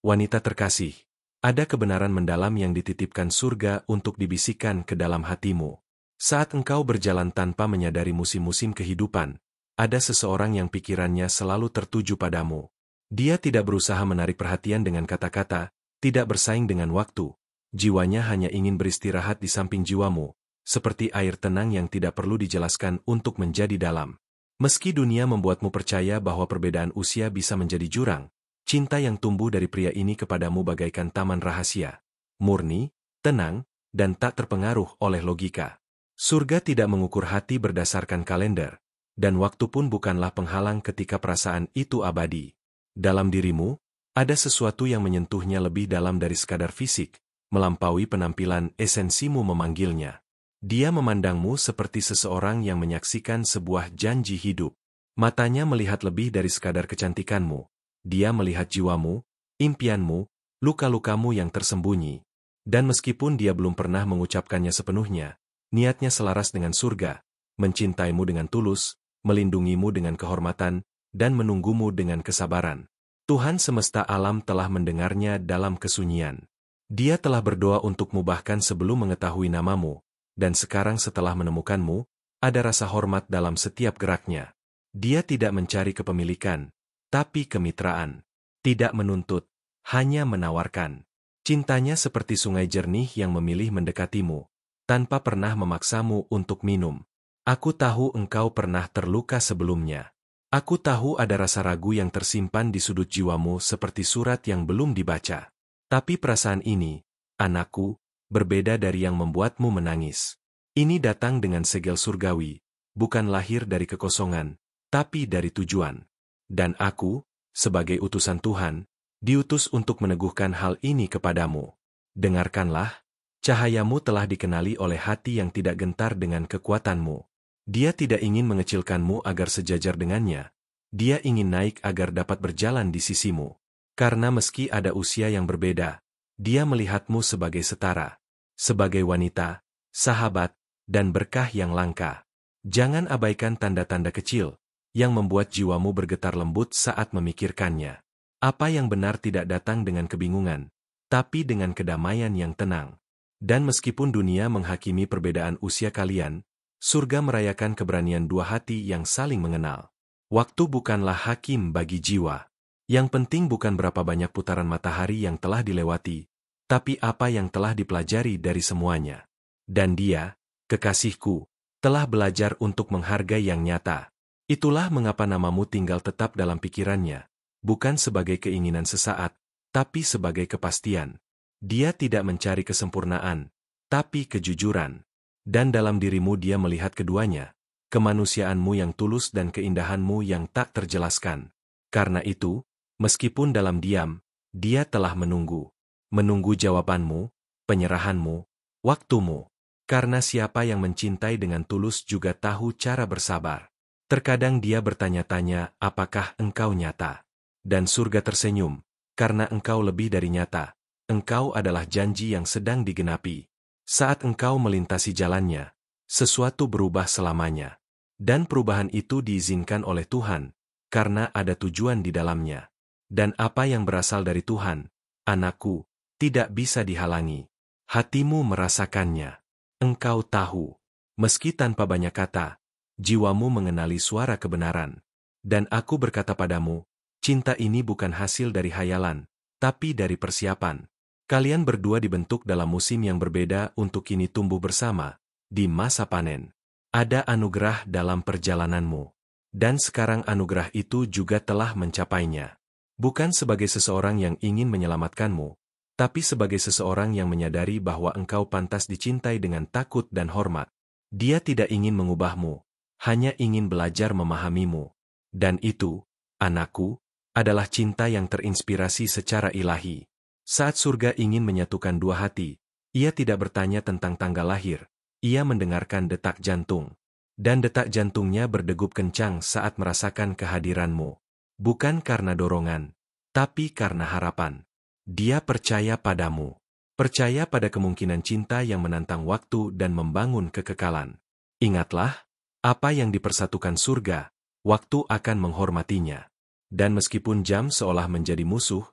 Wanita terkasih, ada kebenaran mendalam yang dititipkan surga untuk dibisikkan ke dalam hatimu. Saat engkau berjalan tanpa menyadari musim-musim kehidupan, ada seseorang yang pikirannya selalu tertuju padamu. Dia tidak berusaha menarik perhatian dengan kata-kata, tidak bersaing dengan waktu. Jiwanya hanya ingin beristirahat di samping jiwamu, seperti air tenang yang tidak perlu dijelaskan untuk menjadi dalam. Meski dunia membuatmu percaya bahwa perbedaan usia bisa menjadi jurang, cinta yang tumbuh dari pria ini kepadamu bagaikan taman rahasia. Murni, tenang, dan tak terpengaruh oleh logika. Surga tidak mengukur hati berdasarkan kalender, dan waktu pun bukanlah penghalang ketika perasaan itu abadi. Dalam dirimu, ada sesuatu yang menyentuhnya lebih dalam dari sekadar fisik, melampaui penampilan esensimu memanggilnya. Dia memandangmu seperti seseorang yang menyaksikan sebuah janji hidup. Matanya melihat lebih dari sekadar kecantikanmu. Dia melihat jiwamu, impianmu, luka-lukamu yang tersembunyi. Dan meskipun dia belum pernah mengucapkannya sepenuhnya, niatnya selaras dengan surga, mencintaimu dengan tulus, melindungimu dengan kehormatan, dan menunggumu dengan kesabaran. Tuhan semesta alam telah mendengarnya dalam kesunyian. Dia telah berdoa untukmu bahkan sebelum mengetahui namamu. Dan sekarang setelah menemukanmu, ada rasa hormat dalam setiap geraknya. Dia tidak mencari kepemilikan, tapi kemitraan. Tidak menuntut, hanya menawarkan. Cintanya seperti sungai jernih yang memilih mendekatimu, tanpa pernah memaksamu untuk minum. Aku tahu engkau pernah terluka sebelumnya. Aku tahu ada rasa ragu yang tersimpan di sudut jiwamu seperti surat yang belum dibaca. Tapi perasaan ini, anakku, berbeda dari yang membuatmu menangis. Ini datang dengan segel surgawi, bukan lahir dari kekosongan, tapi dari tujuan. Dan aku, sebagai utusan Tuhan, diutus untuk meneguhkan hal ini kepadamu. Dengarkanlah, cahayamu telah dikenali oleh hati yang tidak gentar dengan kekuatanmu. Dia tidak ingin mengecilkanmu agar sejajar dengannya. Dia ingin naik agar dapat berjalan di sisimu. Karena meski ada usia yang berbeda, dia melihatmu sebagai setara, sebagai wanita, sahabat, dan berkah yang langka. Jangan abaikan tanda-tanda kecil yang membuat jiwamu bergetar lembut saat memikirkannya. Apa yang benar tidak datang dengan kebingungan, tapi dengan kedamaian yang tenang. Dan meskipun dunia menghakimi perbedaan usia kalian, surga merayakan keberanian dua hati yang saling mengenal. Waktu bukanlah hakim bagi jiwa. Yang penting bukan berapa banyak putaran matahari yang telah dilewati, tapi apa yang telah dipelajari dari semuanya. Dan dia, kekasihku, telah belajar untuk menghargai yang nyata. Itulah mengapa namamu tinggal tetap dalam pikirannya, bukan sebagai keinginan sesaat, tapi sebagai kepastian. Dia tidak mencari kesempurnaan, tapi kejujuran. Dan dalam dirimu dia melihat keduanya, kemanusiaanmu yang tulus dan keindahanmu yang tak terjelaskan. Karena itu, meskipun dalam diam, dia telah menunggu. Menunggu jawabanmu, penyerahanmu, waktumu. Karena siapa yang mencintai dengan tulus juga tahu cara bersabar. Terkadang dia bertanya-tanya, apakah engkau nyata? Dan surga tersenyum, karena engkau lebih dari nyata. Engkau adalah janji yang sedang digenapi. Saat engkau melintasi jalannya, sesuatu berubah selamanya. Dan perubahan itu diizinkan oleh Tuhan, karena ada tujuan di dalamnya. Dan apa yang berasal dari Tuhan, anakku, tidak bisa dihalangi. Hatimu merasakannya. Engkau tahu, meski tanpa banyak kata, jiwamu mengenali suara kebenaran. Dan aku berkata padamu, cinta ini bukan hasil dari hayalan, tapi dari persiapan. Kalian berdua dibentuk dalam musim yang berbeda untuk kini tumbuh bersama, di masa panen. Ada anugerah dalam perjalananmu. Dan sekarang anugerah itu juga telah mencapainya. Bukan sebagai seseorang yang ingin menyelamatkanmu, tapi sebagai seseorang yang menyadari bahwa engkau pantas dicintai dengan takut dan hormat. Dia tidak ingin mengubahmu, hanya ingin belajar memahamimu. Dan itu, anakku, adalah cinta yang terinspirasi secara ilahi. Saat surga ingin menyatukan dua hati, ia tidak bertanya tentang tanggal lahir, ia mendengarkan detak jantung. Dan detak jantungnya berdegup kencang saat merasakan kehadiranmu. Bukan karena dorongan, tapi karena harapan. Dia percaya padamu. Percaya pada kemungkinan cinta yang menantang waktu dan membangun kekekalan. Ingatlah, apa yang dipersatukan surga, waktu akan menghormatinya. Dan meskipun jam seolah menjadi musuh,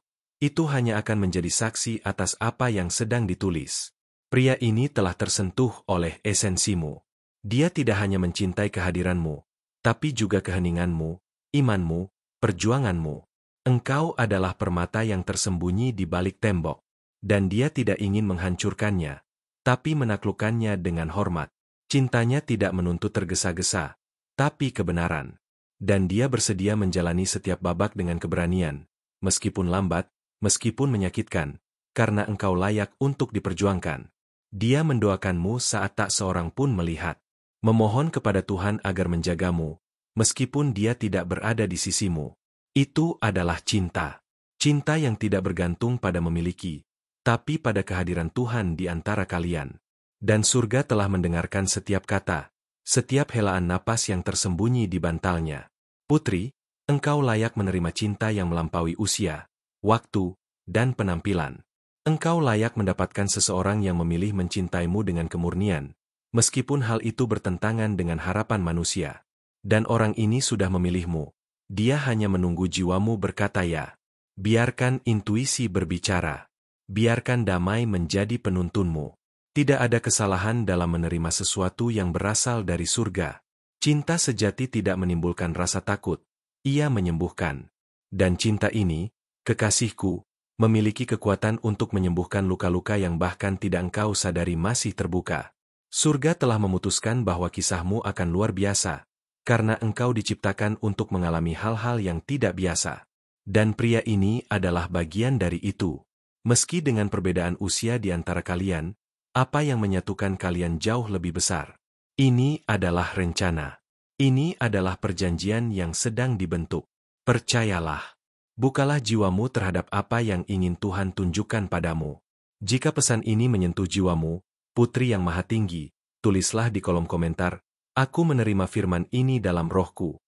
itu hanya akan menjadi saksi atas apa yang sedang ditulis. Pria ini telah tersentuh oleh esensimu. Dia tidak hanya mencintai kehadiranmu, tapi juga keheninganmu, imanmu, perjuanganmu. Engkau adalah permata yang tersembunyi di balik tembok, dan dia tidak ingin menghancurkannya, tapi menaklukkannya dengan hormat. Cintanya tidak menuntut tergesa-gesa, tapi kebenaran. Dan dia bersedia menjalani setiap babak dengan keberanian, meskipun lambat, meskipun menyakitkan, karena engkau layak untuk diperjuangkan. Dia mendoakanmu saat tak seorang pun melihat, memohon kepada Tuhan agar menjagamu, meskipun dia tidak berada di sisimu. Itu adalah cinta. Cinta yang tidak bergantung pada memiliki, tapi pada kehadiran Tuhan di antara kalian. Dan surga telah mendengarkan setiap kata, setiap helaan napas yang tersembunyi di bantalnya. Putri, engkau layak menerima cinta yang melampaui usia, waktu, dan penampilan. Engkau layak mendapatkan seseorang yang memilih mencintaimu dengan kemurnian, meskipun hal itu bertentangan dengan harapan manusia. Dan orang ini sudah memilihmu. Dia hanya menunggu jiwamu berkata ya. Biarkan intuisi berbicara. Biarkan damai menjadi penuntunmu. Tidak ada kesalahan dalam menerima sesuatu yang berasal dari surga. Cinta sejati tidak menimbulkan rasa takut. Ia menyembuhkan. Dan cinta ini, kekasihku, memiliki kekuatan untuk menyembuhkan luka-luka yang bahkan tidak engkau sadari masih terbuka. Surga telah memutuskan bahwa kisahmu akan luar biasa, karena engkau diciptakan untuk mengalami hal-hal yang tidak biasa. Dan pria ini adalah bagian dari itu. Meski dengan perbedaan usia di antara kalian, apa yang menyatukan kalian jauh lebih besar. Ini adalah rencana. Ini adalah perjanjian yang sedang dibentuk. Percayalah. Bukalah jiwamu terhadap apa yang ingin Tuhan tunjukkan padamu. Jika pesan ini menyentuh jiwamu, Putri yang Maha Tinggi, tulislah di kolom komentar, "Aku menerima firman ini dalam rohku."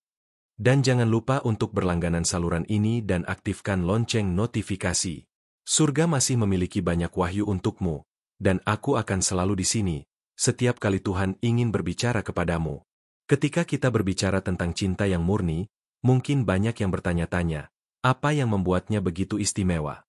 Dan jangan lupa untuk berlangganan saluran ini dan aktifkan lonceng notifikasi. Surga masih memiliki banyak wahyu untukmu, dan aku akan selalu di sini, setiap kali Tuhan ingin berbicara kepadamu. Ketika kita berbicara tentang cinta yang murni, mungkin banyak yang bertanya-tanya, apa yang membuatnya begitu istimewa?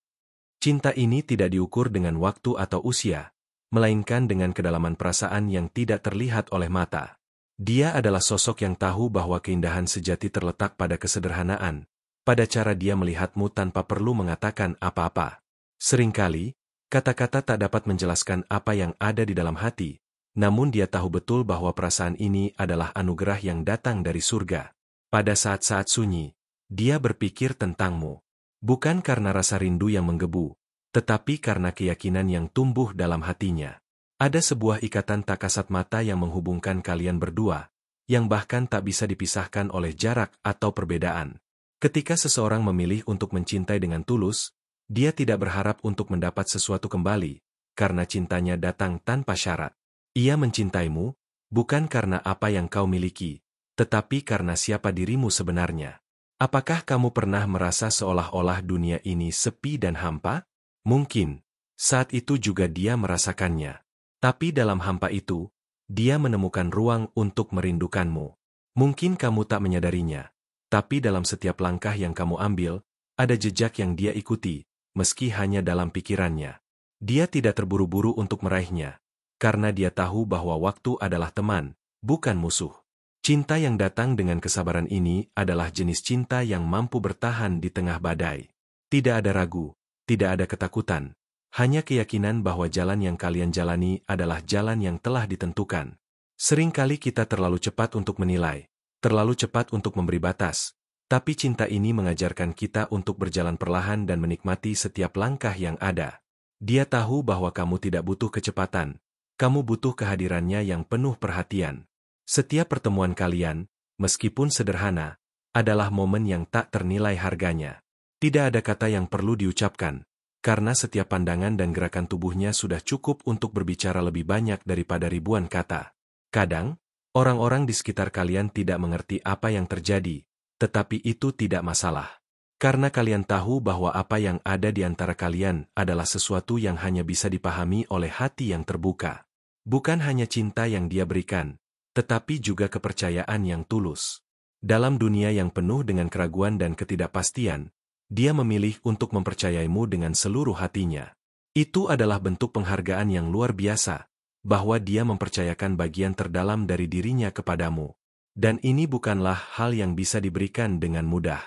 Cinta ini tidak diukur dengan waktu atau usia, melainkan dengan kedalaman perasaan yang tidak terlihat oleh mata. Dia adalah sosok yang tahu bahwa keindahan sejati terletak pada kesederhanaan, pada cara dia melihatmu tanpa perlu mengatakan apa-apa. Seringkali, kata-kata tak dapat menjelaskan apa yang ada di dalam hati, namun dia tahu betul bahwa perasaan ini adalah anugerah yang datang dari surga. Pada saat-saat sunyi, dia berpikir tentangmu, bukan karena rasa rindu yang menggebu, tetapi karena keyakinan yang tumbuh dalam hatinya. Ada sebuah ikatan tak kasat mata yang menghubungkan kalian berdua, yang bahkan tak bisa dipisahkan oleh jarak atau perbedaan. Ketika seseorang memilih untuk mencintai dengan tulus, dia tidak berharap untuk mendapat sesuatu kembali, karena cintanya datang tanpa syarat. Ia mencintaimu, bukan karena apa yang kau miliki, tetapi karena siapa dirimu sebenarnya. Apakah kamu pernah merasa seolah-olah dunia ini sepi dan hampa? Mungkin. Saat itu juga dia merasakannya. Tapi dalam hampa itu, dia menemukan ruang untuk merindukanmu. Mungkin kamu tak menyadarinya, tapi dalam setiap langkah yang kamu ambil, ada jejak yang dia ikuti, meski hanya dalam pikirannya. Dia tidak terburu-buru untuk meraihnya, karena dia tahu bahwa waktu adalah teman, bukan musuh. Cinta yang datang dengan kesabaran ini adalah jenis cinta yang mampu bertahan di tengah badai. Tidak ada ragu, tidak ada ketakutan. Hanya keyakinan bahwa jalan yang kalian jalani adalah jalan yang telah ditentukan. Seringkali kita terlalu cepat untuk menilai, terlalu cepat untuk memberi batas, tapi cinta ini mengajarkan kita untuk berjalan perlahan dan menikmati setiap langkah yang ada. Dia tahu bahwa kamu tidak butuh kecepatan, kamu butuh kehadirannya yang penuh perhatian. Setiap pertemuan kalian, meskipun sederhana, adalah momen yang tak ternilai harganya. Tidak ada kata yang perlu diucapkan, karena setiap pandangan dan gerakan tubuhnya sudah cukup untuk berbicara lebih banyak daripada ribuan kata. Kadang, orang-orang di sekitar kalian tidak mengerti apa yang terjadi, tetapi itu tidak masalah. Karena kalian tahu bahwa apa yang ada di antara kalian adalah sesuatu yang hanya bisa dipahami oleh hati yang terbuka. Bukan hanya cinta yang dia berikan, tetapi juga kepercayaan yang tulus. Dalam dunia yang penuh dengan keraguan dan ketidakpastian, dia memilih untuk mempercayaimu dengan seluruh hatinya. Itu adalah bentuk penghargaan yang luar biasa, bahwa dia mempercayakan bagian terdalam dari dirinya kepadamu. Dan ini bukanlah hal yang bisa diberikan dengan mudah.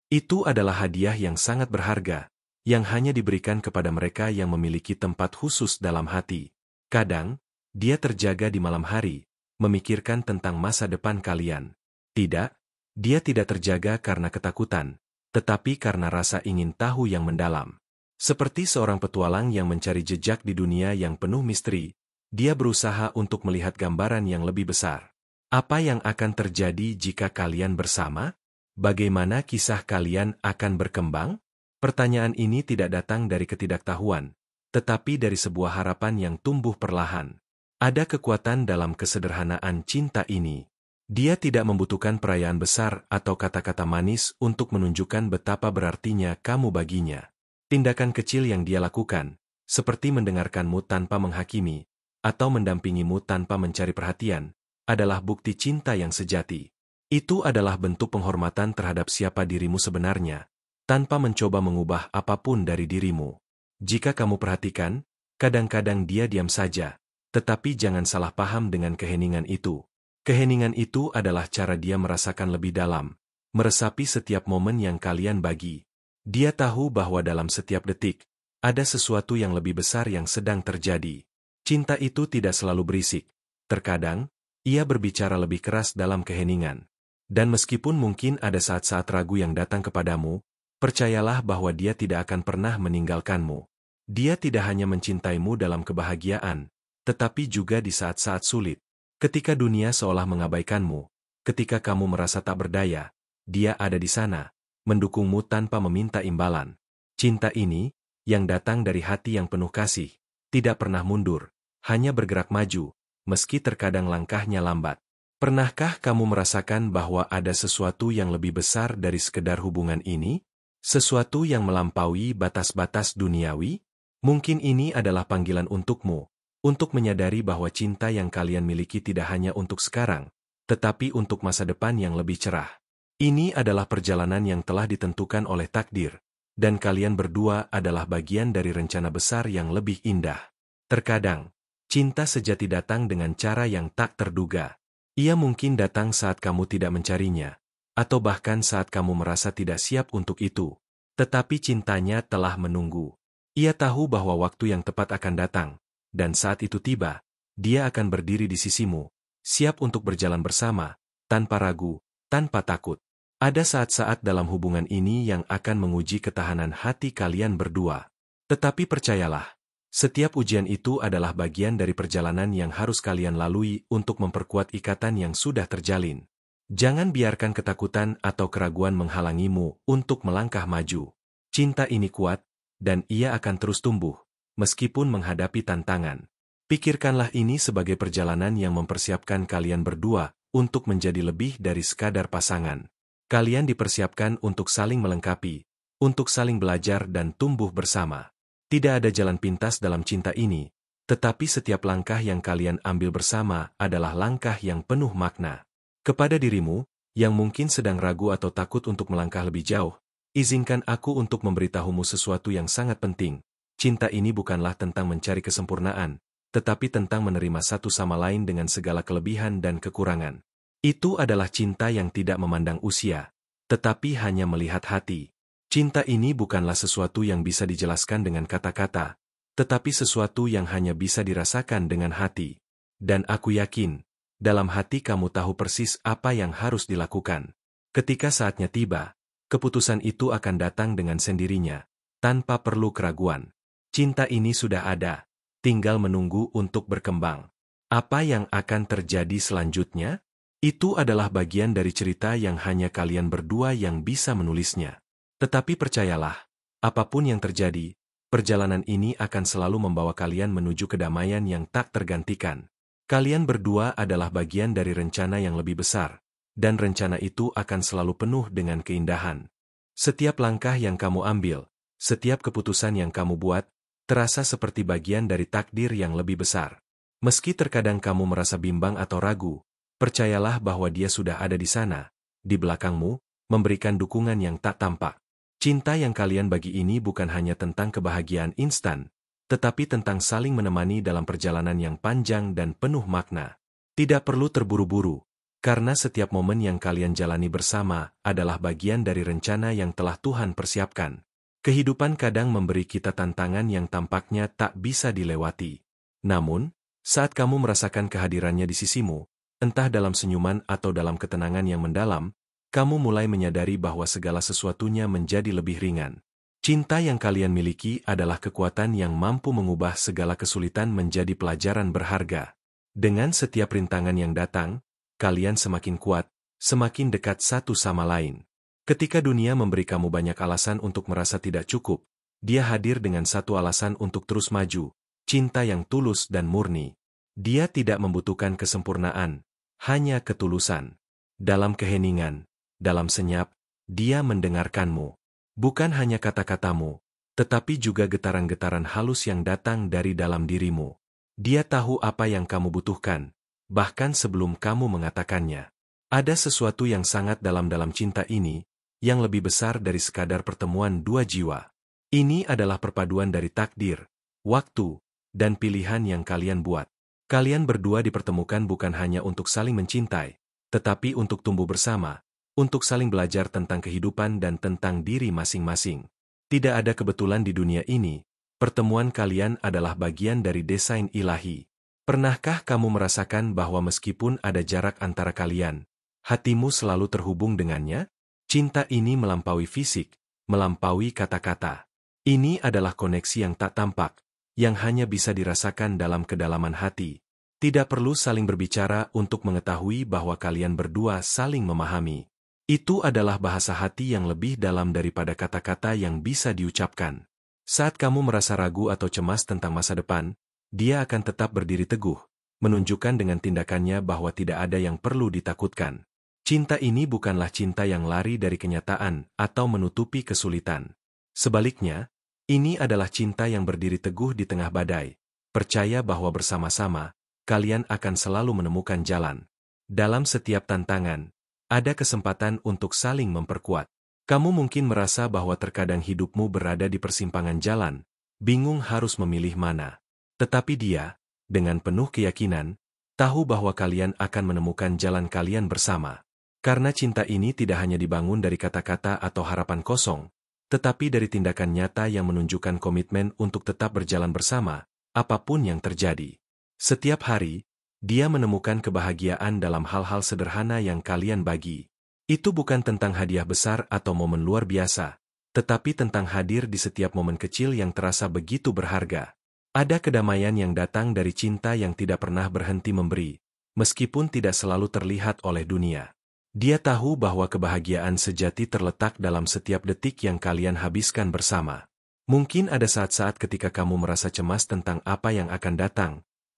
Itu adalah hadiah yang sangat berharga, yang hanya diberikan kepada mereka yang memiliki tempat khusus dalam hati. Kadang, dia terjaga di malam hari, memikirkan tentang masa depan kalian. Tidak, dia tidak terjaga karena ketakutan, tetapi karena rasa ingin tahu yang mendalam. Seperti seorang petualang yang mencari jejak di dunia yang penuh misteri, dia berusaha untuk melihat gambaran yang lebih besar. Apa yang akan terjadi jika kalian bersama? Bagaimana kisah kalian akan berkembang? Pertanyaan ini tidak datang dari ketidaktahuan, tetapi dari sebuah harapan yang tumbuh perlahan. Ada kekuatan dalam kesederhanaan cinta ini. Dia tidak membutuhkan perayaan besar atau kata-kata manis untuk menunjukkan betapa berartinya kamu baginya. Tindakan kecil yang dia lakukan, seperti mendengarkanmu tanpa menghakimi, atau mendampingimu tanpa mencari perhatian, adalah bukti cinta yang sejati. Itu adalah bentuk penghormatan terhadap siapa dirimu sebenarnya, tanpa mencoba mengubah apapun dari dirimu. Jika kamu perhatikan, kadang-kadang dia diam saja, tetapi jangan salah paham dengan keheningan itu. Keheningan itu adalah cara dia merasakan lebih dalam, meresapi setiap momen yang kalian bagi. Dia tahu bahwa dalam setiap detik, ada sesuatu yang lebih besar yang sedang terjadi. Cinta itu tidak selalu berisik. Terkadang, ia berbicara lebih keras dalam keheningan. Dan meskipun mungkin ada saat-saat ragu yang datang kepadamu, percayalah bahwa dia tidak akan pernah meninggalkanmu. Dia tidak hanya mencintaimu dalam kebahagiaan, tetapi juga di saat-saat sulit. Ketika dunia seolah mengabaikanmu, ketika kamu merasa tak berdaya, dia ada di sana, mendukungmu tanpa meminta imbalan. Cinta ini, yang datang dari hati yang penuh kasih, tidak pernah mundur, hanya bergerak maju, meski terkadang langkahnya lambat. Pernahkah kamu merasakan bahwa ada sesuatu yang lebih besar dari sekedar hubungan ini? Sesuatu yang melampaui batas-batas duniawi? Mungkin ini adalah panggilan untukmu, untuk menyadari bahwa cinta yang kalian miliki tidak hanya untuk sekarang, tetapi untuk masa depan yang lebih cerah. Ini adalah perjalanan yang telah ditentukan oleh takdir, dan kalian berdua adalah bagian dari rencana besar yang lebih indah. Terkadang, cinta sejati datang dengan cara yang tak terduga. Ia mungkin datang saat kamu tidak mencarinya, atau bahkan saat kamu merasa tidak siap untuk itu. Tetapi cintanya telah menunggu. Ia tahu bahwa waktu yang tepat akan datang. Dan saat itu tiba, dia akan berdiri di sisimu, siap untuk berjalan bersama, tanpa ragu, tanpa takut. Ada saat-saat dalam hubungan ini yang akan menguji ketahanan hati kalian berdua. Tetapi percayalah, setiap ujian itu adalah bagian dari perjalanan yang harus kalian lalui untuk memperkuat ikatan yang sudah terjalin. Jangan biarkan ketakutan atau keraguan menghalangimu untuk melangkah maju. Cinta ini kuat, dan ia akan terus tumbuh. Meskipun menghadapi tantangan, pikirkanlah ini sebagai perjalanan yang mempersiapkan kalian berdua untuk menjadi lebih dari sekadar pasangan. Kalian dipersiapkan untuk saling melengkapi, untuk saling belajar dan tumbuh bersama. Tidak ada jalan pintas dalam cinta ini, tetapi setiap langkah yang kalian ambil bersama adalah langkah yang penuh makna. Kepada dirimu, yang mungkin sedang ragu atau takut untuk melangkah lebih jauh, izinkan aku untuk memberitahumu sesuatu yang sangat penting. Cinta ini bukanlah tentang mencari kesempurnaan, tetapi tentang menerima satu sama lain dengan segala kelebihan dan kekurangan. Itu adalah cinta yang tidak memandang usia, tetapi hanya melihat hati. Cinta ini bukanlah sesuatu yang bisa dijelaskan dengan kata-kata, tetapi sesuatu yang hanya bisa dirasakan dengan hati. Dan aku yakin, dalam hati kamu tahu persis apa yang harus dilakukan. Ketika saatnya tiba, keputusan itu akan datang dengan sendirinya, tanpa perlu keraguan. Cinta ini sudah ada, tinggal menunggu untuk berkembang. Apa yang akan terjadi selanjutnya? Itu adalah bagian dari cerita yang hanya kalian berdua yang bisa menulisnya. Tetapi percayalah, apapun yang terjadi, perjalanan ini akan selalu membawa kalian menuju kedamaian yang tak tergantikan. Kalian berdua adalah bagian dari rencana yang lebih besar, dan rencana itu akan selalu penuh dengan keindahan. Setiap langkah yang kamu ambil, setiap keputusan yang kamu buat, terasa seperti bagian dari takdir yang lebih besar. Meski terkadang kamu merasa bimbang atau ragu, percayalah bahwa dia sudah ada di sana, di belakangmu, memberikan dukungan yang tak tampak. Cinta yang kalian bagi ini bukan hanya tentang kebahagiaan instan, tetapi tentang saling menemani dalam perjalanan yang panjang dan penuh makna. Tidak perlu terburu-buru, karena setiap momen yang kalian jalani bersama adalah bagian dari rencana yang telah Tuhan persiapkan. Kehidupan kadang memberi kita tantangan yang tampaknya tak bisa dilewati. Namun, saat kamu merasakan kehadirannya di sisimu, entah dalam senyuman atau dalam ketenangan yang mendalam, kamu mulai menyadari bahwa segala sesuatunya menjadi lebih ringan. Cinta yang kalian miliki adalah kekuatan yang mampu mengubah segala kesulitan menjadi pelajaran berharga. Dengan setiap rintangan yang datang, kalian semakin kuat, semakin dekat satu sama lain. Ketika dunia memberi kamu banyak alasan untuk merasa tidak cukup, dia hadir dengan satu alasan untuk terus maju, cinta yang tulus dan murni. Dia tidak membutuhkan kesempurnaan, hanya ketulusan. Dalam keheningan, dalam senyap, dia mendengarkanmu. Bukan hanya kata-katamu, tetapi juga getaran-getaran halus yang datang dari dalam dirimu. Dia tahu apa yang kamu butuhkan, bahkan sebelum kamu mengatakannya. Ada sesuatu yang sangat dalam cinta ini, yang lebih besar dari sekadar pertemuan dua jiwa. Ini adalah perpaduan dari takdir, waktu, dan pilihan yang kalian buat. Kalian berdua dipertemukan bukan hanya untuk saling mencintai, tetapi untuk tumbuh bersama, untuk saling belajar tentang kehidupan dan tentang diri masing-masing. Tidak ada kebetulan di dunia ini, pertemuan kalian adalah bagian dari desain ilahi. Pernahkah kamu merasakan bahwa meskipun ada jarak antara kalian, hatimu selalu terhubung dengannya? Cinta ini melampaui fisik, melampaui kata-kata. Ini adalah koneksi yang tak tampak, yang hanya bisa dirasakan dalam kedalaman hati. Tidak perlu saling berbicara untuk mengetahui bahwa kalian berdua saling memahami. Itu adalah bahasa hati yang lebih dalam daripada kata-kata yang bisa diucapkan. Saat kamu merasa ragu atau cemas tentang masa depan, dia akan tetap berdiri teguh, menunjukkan dengan tindakannya bahwa tidak ada yang perlu ditakutkan. Cinta ini bukanlah cinta yang lari dari kenyataan atau menutupi kesulitan. Sebaliknya, ini adalah cinta yang berdiri teguh di tengah badai, percaya bahwa bersama-sama, kalian akan selalu menemukan jalan. Dalam setiap tantangan, ada kesempatan untuk saling memperkuat. Kamu mungkin merasa bahwa terkadang hidupmu berada di persimpangan jalan, bingung harus memilih mana. Tetapi dia, dengan penuh keyakinan, tahu bahwa kalian akan menemukan jalan kalian bersama. Karena cinta ini tidak hanya dibangun dari kata-kata atau harapan kosong, tetapi dari tindakan nyata yang menunjukkan komitmen untuk tetap berjalan bersama, apapun yang terjadi. Setiap hari, dia menemukan kebahagiaan dalam hal-hal sederhana yang kalian bagi. Itu bukan tentang hadiah besar atau momen luar biasa, tetapi tentang hadir di setiap momen kecil yang terasa begitu berharga. Ada kedamaian yang datang dari cinta yang tidak pernah berhenti memberi, meskipun tidak selalu terlihat oleh dunia. Dia tahu bahwa kebahagiaan sejati terletak dalam setiap detik yang kalian habiskan bersama. Mungkin ada saat-saat ketika kamu merasa cemas tentang apa yang akan datang,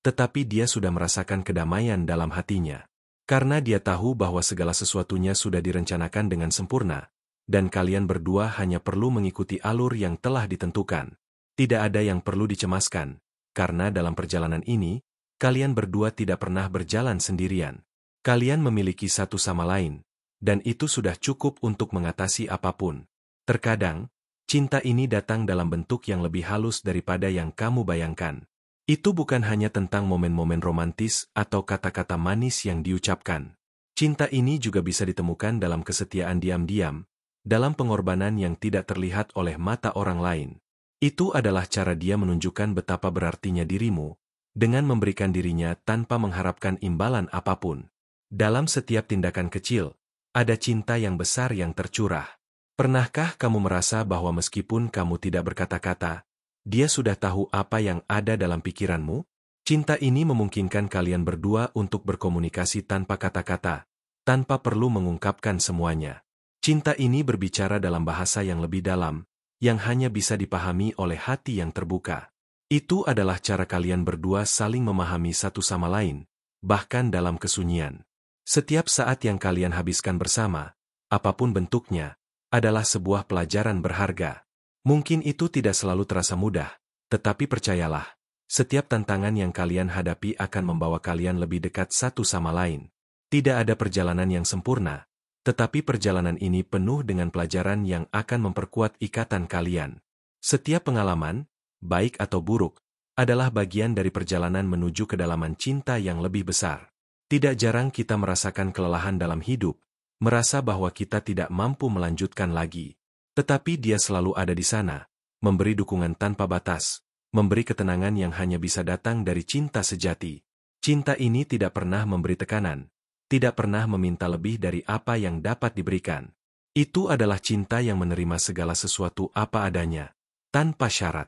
tetapi dia sudah merasakan kedamaian dalam hatinya. Karena dia tahu bahwa segala sesuatunya sudah direncanakan dengan sempurna, dan kalian berdua hanya perlu mengikuti alur yang telah ditentukan. Tidak ada yang perlu dicemaskan, karena dalam perjalanan ini, kalian berdua tidak pernah berjalan sendirian. Kalian memiliki satu sama lain, dan itu sudah cukup untuk mengatasi apapun. Terkadang, cinta ini datang dalam bentuk yang lebih halus daripada yang kamu bayangkan. Itu bukan hanya tentang momen-momen romantis atau kata-kata manis yang diucapkan. Cinta ini juga bisa ditemukan dalam kesetiaan diam-diam, dalam pengorbanan yang tidak terlihat oleh mata orang lain. Itu adalah cara dia menunjukkan betapa berartinya dirimu, dengan memberikan dirinya tanpa mengharapkan imbalan apapun. Dalam setiap tindakan kecil, ada cinta yang besar yang tercurah. Pernahkah kamu merasa bahwa meskipun kamu tidak berkata-kata, dia sudah tahu apa yang ada dalam pikiranmu? Cinta ini memungkinkan kalian berdua untuk berkomunikasi tanpa kata-kata, tanpa perlu mengungkapkan semuanya. Cinta ini berbicara dalam bahasa yang lebih dalam, yang hanya bisa dipahami oleh hati yang terbuka. Itu adalah cara kalian berdua saling memahami satu sama lain, bahkan dalam kesunyian. Setiap saat yang kalian habiskan bersama, apapun bentuknya, adalah sebuah pelajaran berharga. Mungkin itu tidak selalu terasa mudah, tetapi percayalah, setiap tantangan yang kalian hadapi akan membawa kalian lebih dekat satu sama lain. Tidak ada perjalanan yang sempurna, tetapi perjalanan ini penuh dengan pelajaran yang akan memperkuat ikatan kalian. Setiap pengalaman, baik atau buruk, adalah bagian dari perjalanan menuju kedalaman cinta yang lebih besar. Tidak jarang kita merasakan kelelahan dalam hidup, merasa bahwa kita tidak mampu melanjutkan lagi. Tetapi Dia selalu ada di sana, memberi dukungan tanpa batas, memberi ketenangan yang hanya bisa datang dari cinta sejati. Cinta ini tidak pernah memberi tekanan, tidak pernah meminta lebih dari apa yang dapat diberikan. Itu adalah cinta yang menerima segala sesuatu apa adanya, tanpa syarat.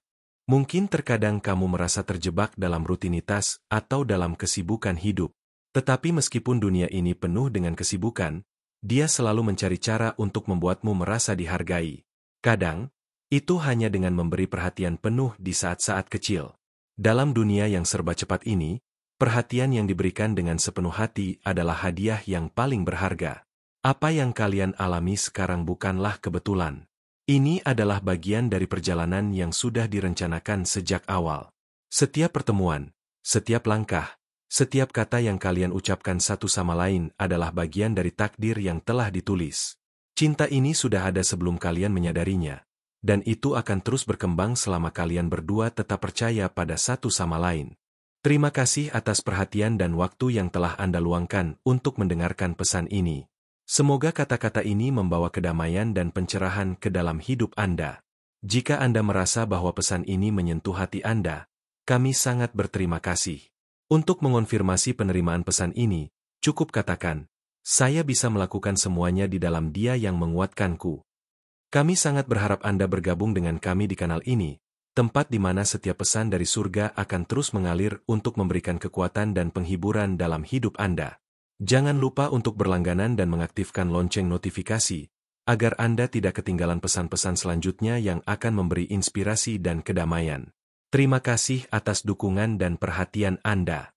Mungkin terkadang kamu merasa terjebak dalam rutinitas atau dalam kesibukan hidup. Tetapi meskipun dunia ini penuh dengan kesibukan, Dia selalu mencari cara untuk membuatmu merasa dihargai. Kadang, itu hanya dengan memberi perhatian penuh di saat-saat kecil. Dalam dunia yang serba cepat ini, perhatian yang diberikan dengan sepenuh hati adalah hadiah yang paling berharga. Apa yang kalian alami sekarang bukanlah kebetulan. Ini adalah bagian dari perjalanan yang sudah direncanakan sejak awal. Setiap pertemuan, setiap langkah, setiap kata yang kalian ucapkan satu sama lain adalah bagian dari takdir yang telah ditulis. Cinta ini sudah ada sebelum kalian menyadarinya, dan itu akan terus berkembang selama kalian berdua tetap percaya pada satu sama lain. Terima kasih atas perhatian dan waktu yang telah Anda luangkan untuk mendengarkan pesan ini. Semoga kata-kata ini membawa kedamaian dan pencerahan ke dalam hidup Anda. Jika Anda merasa bahwa pesan ini menyentuh hati Anda, kami sangat berterima kasih. Untuk mengonfirmasi penerimaan pesan ini, cukup katakan, "Saya bisa melakukan semuanya di dalam Dia yang menguatkanku." Kami sangat berharap Anda bergabung dengan kami di kanal ini, tempat di mana setiap pesan dari surga akan terus mengalir untuk memberikan kekuatan dan penghiburan dalam hidup Anda. Jangan lupa untuk berlangganan dan mengaktifkan lonceng notifikasi, agar Anda tidak ketinggalan pesan-pesan selanjutnya yang akan memberi inspirasi dan kedamaian. Terima kasih atas dukungan dan perhatian Anda.